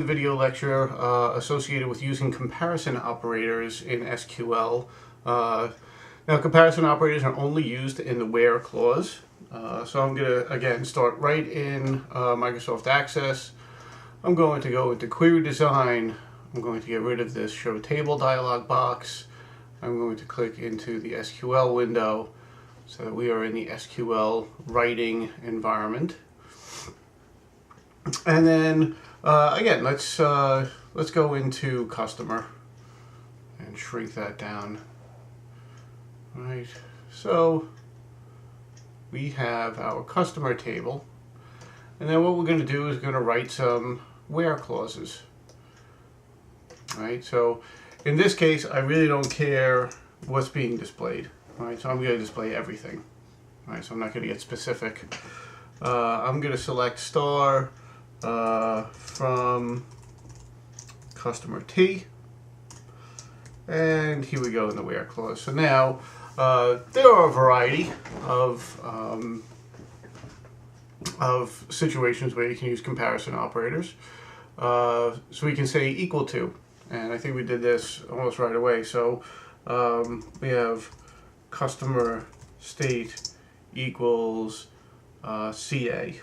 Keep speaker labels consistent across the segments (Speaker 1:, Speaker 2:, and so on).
Speaker 1: Video lecture associated with using comparison operators in SQL. Now, comparison operators are only used in the where clause. So I'm going to, again, start right in Microsoft Access. I'm going to go into Query Design. I'm going to get rid of this Show Table dialog box. I'm going to click into the SQL window so that we are in the SQL writing environment. And then again, let's go into customer and shrink that down. All right, so we have our customer table, and then what we're going to do is going to write some where clauses. All right, so in this case, I really don't care what's being displayed. All right, so I'm going to display everything. All right, so I'm not going to get specific. I'm going to select star from customer T, and here we go in the where clause. So now there are a variety of situations where you can use comparison operators. So we can say equal to, and I think we did this almost right away. So we have customer state equals CA.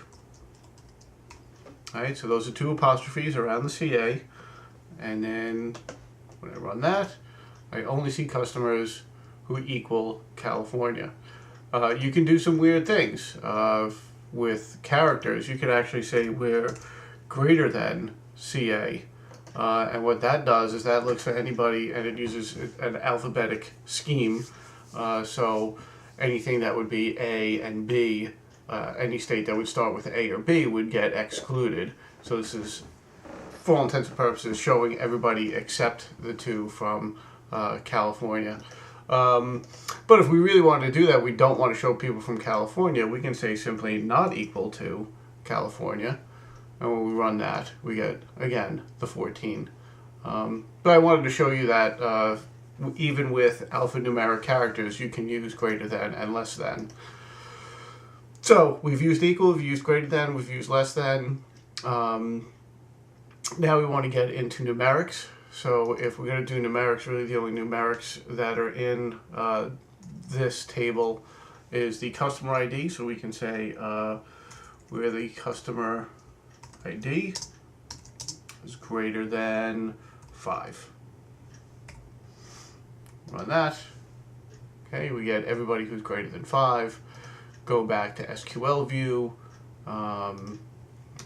Speaker 1: Alright, so those are two apostrophes around the CA, and then when I run that, I only see customers who equal California. You can do some weird things with characters. You could actually say we're greater than CA, and what that does is that looks for anybody, and it uses an alphabetic scheme, so anything that would be A and B, any state that would start with A or B would get excluded. So this is, for all intents and purposes, showing everybody except the two from California. But if we really want to do that, we don't want to show people from California, we can say simply not equal to California. And when we run that, we get, again, the 14. But I wanted to show you that even with alphanumeric characters, you can use greater than and less than. So we've used equal, we've used greater than, we've used less than. Now we want to get into numerics. So if we're going to do numerics, really the only numerics that are in this table is the customer ID. So we can say where the customer ID is greater than 5. Run that. Okay, we get everybody who's greater than 5. Go back to SQL view.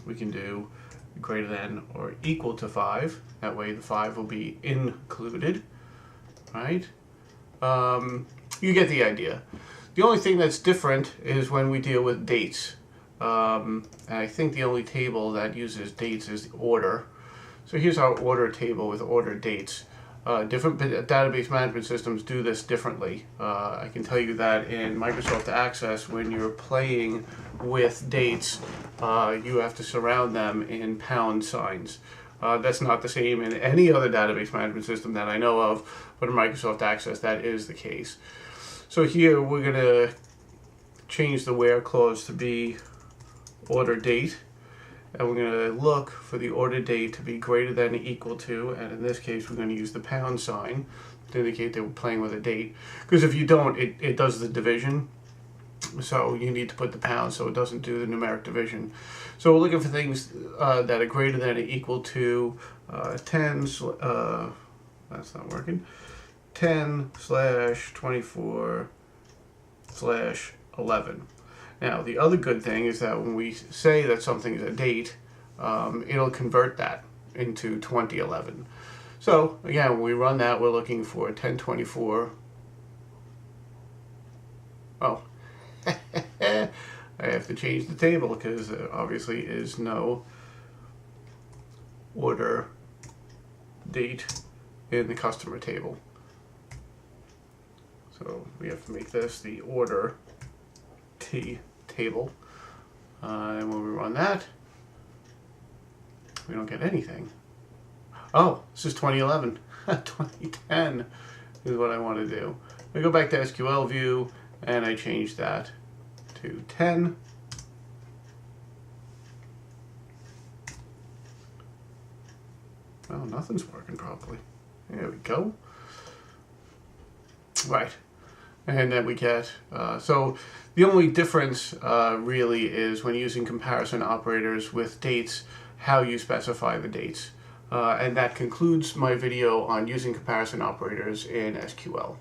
Speaker 1: We can do greater than or equal to 5. That way the 5 will be included. Right? You get the idea. The only thing that's different is when we deal with dates. And I think the only table that uses dates is the order. So here's our order table with order dates. Different database management systems do this differently. I can tell you that in Microsoft Access, when you're playing with dates, you have to surround them in pound signs. That's not the same in any other database management system that I know of, but in Microsoft Access, that is the case. So here, we're going to change the where clause to be order date. And we're going to look for the order date to be greater than or equal to, and in this case we're going to use the pound sign to indicate that we're playing with a date. Because if you don't, it does the division. So you need to put the pound so it doesn't do the numeric division. So we're looking for things that are greater than or equal to 10, that's not working, 10/24/11. Now, the other good thing is that when we say that something is a date, it'll convert that into 2011. So, again, when we run that, we're looking for 10/24. Oh, I have to change the table because there obviously is no order date in the customer table. So we have to make this the order T table, and when we run that, we don't get anything. Oh, this is 2011. 2010 is what I want to do. I go back to SQL view and I change that to 10. Well, nothing's working properly. There we go. Right. And then we get, so the only difference really is when using comparison operators with dates, how you specify the dates. And that concludes my video on using comparison operators in SQL.